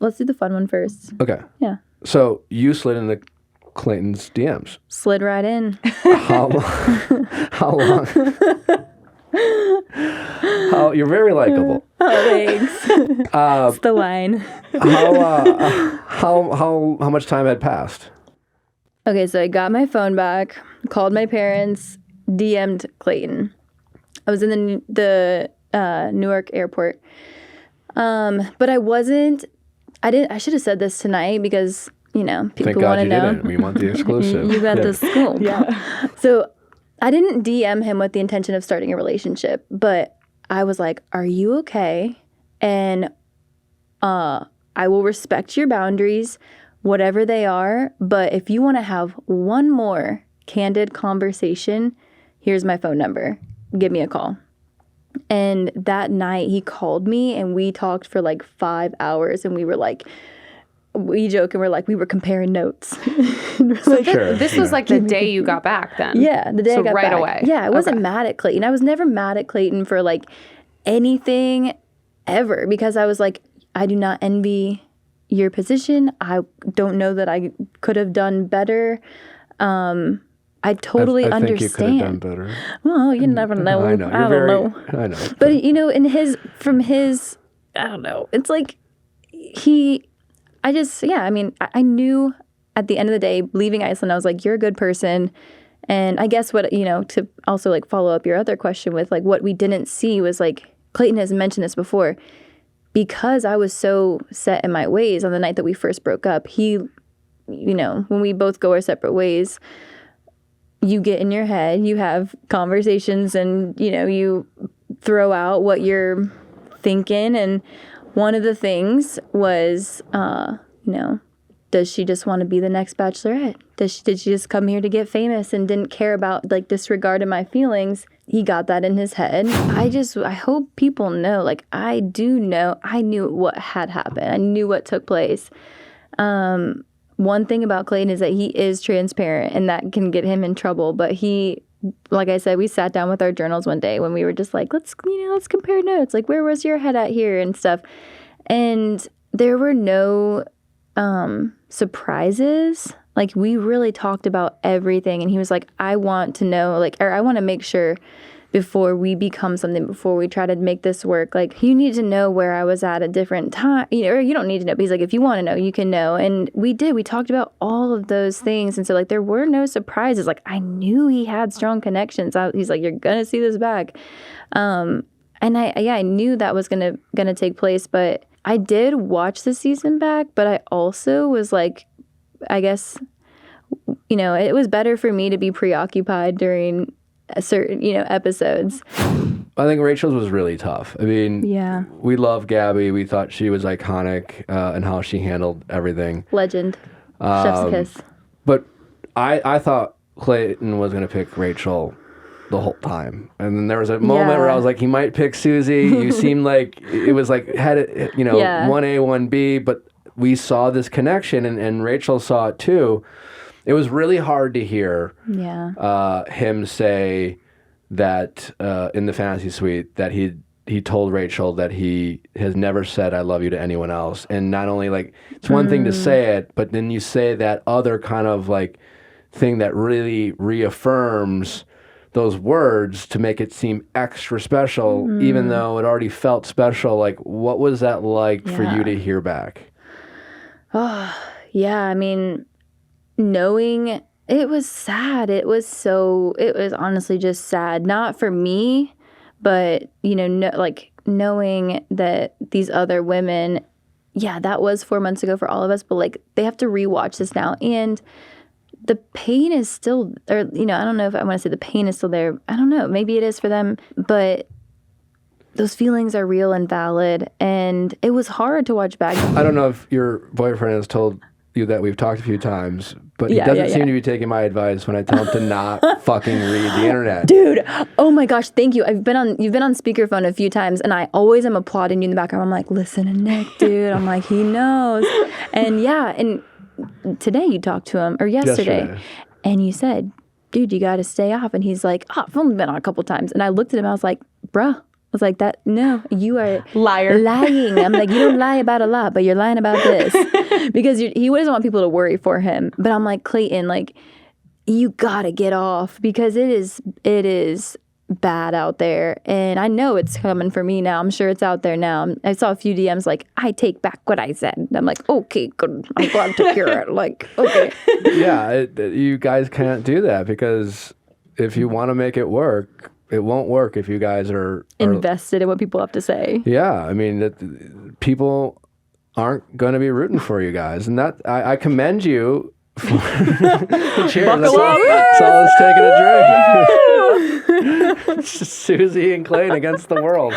let's do the fun one first. Okay. Yeah. So you slid into Clayton's DMs. Slid right in. How long? You're very likable. Oh, thanks. It's the line. How much time had passed? Okay, so I got my phone back, called my parents, DM'd Clayton. I was in the Newark airport. But I should have said this tonight because, you know, people want to know. Thank God you didn't. We want the exclusive. You got the scoop. Yeah. So I didn't DM him with the intention of starting a relationship, but I was like, are you okay? And I will respect your boundaries, whatever they are. But if you want to have one more candid conversation, here's my phone number. Give me a call. And that night he called me and we talked for like 5 hours and we joke and we're like, we were comparing notes. So this was like the day you got back then? Yeah, the day I got right back. away. Yeah, I wasn't mad at Clayton. I was never mad at Clayton for like anything ever because I was like, I do not envy your position. I don't know that I could have done better. I totally understand. I think you could have done better. Well, you never know. I know. I don't know. I know. But, you know, I don't know. It's like I knew at the end of the day, leaving Iceland, I was like, you're a good person. And I guess to also like follow up your other question with like what we didn't see was like, Clayton has mentioned this before, because I was so set in my ways on the night that we first broke up, when we both go our separate ways, you get in your head, you have conversations and, you throw out what you're thinking. And one of the things was, does she just want to be the next Bachelorette? Did she just come here to get famous and didn't care about, like, disregarding my feelings? He got that in his head. I hope people know, like, I knew what had happened. I knew what took place. One thing about Clayton is that he is transparent, and that can get him in trouble. But like I said, we sat down with our journals one day when we were just like, let's compare notes. Like, where was your head at here and stuff? And there were no surprises. Like, we really talked about everything. And he was like, I want to know, or I want to make sure before we become something, before we try to make this work, like, you need to know where I was at a different time, or you don't need to know. But he's like, if you want to know, you can know. And we did. We talked about all of those things. And so, like, there were no surprises. Like, I knew he had strong connections. He's like, you're going to see this back. And I knew that was going to take place. But I did watch the season back. But I also was like, I guess, it was better for me to be preoccupied during certain, episodes. I think Rachel's was really tough. I mean, yeah, we love Gabby. We thought she was iconic and how she handled everything. Legend. Chef's kiss. But I thought Clayton was going to pick Rachel the whole time. And then there was a moment where I was like, he might pick Susie. You seemed like it was like, 1A, 1B, but we saw this connection and Rachel saw it too. It was really hard to hear him say that in the fantasy suite that he told Rachel that he has never said I love you to anyone else. And not only, like, it's one thing to say it, but then you say that other kind of like thing that really reaffirms those words to make it seem extra special, even though it already felt special. Like, what was that like for you to hear back? Oh, yeah. I mean, knowing, it was sad. It was honestly just sad. Not for me, but, knowing that these other women, that was 4 months ago for all of us, but like, they have to rewatch this now. And the pain is still, or, I don't know if I want to say the pain is still there. I don't know. Maybe it is for them, but those feelings are real and valid. And it was hard to watch back. I don't know if your boyfriend has told you that we've talked a few times, but he doesn't seem to be taking my advice when I tell him to not fucking read the internet. Dude, oh my gosh, thank you. You've been on speakerphone a few times, and I always am applauding you in the background. I'm like, listen to Nick, dude. I'm like, he knows. And and today you talked to him, or yesterday, and you said, dude, you got to stay off. And he's like, I've only been on a couple times. And I looked at him, I was like, bruh, was like, that, no, you are Liar. lying. I'm like, you don't lie about a lot, but you're lying about this. Because he doesn't want people to worry for him. But I'm like, Clayton, like, you gotta get off, because it is bad out there. And I know it's coming for me now. I'm sure it's out there now. I saw a few DMs like, I take back what I said. I'm like, okay, good. I'm glad to hear it. Like, okay. Yeah, you guys can't do that, because if you want to make it work, it won't work if you guys are invested in what people have to say. Yeah, I mean, people aren't going to be rooting for you guys. And that I commend you for cheers. That's all is taking a drink. Susie and Clayton against the world.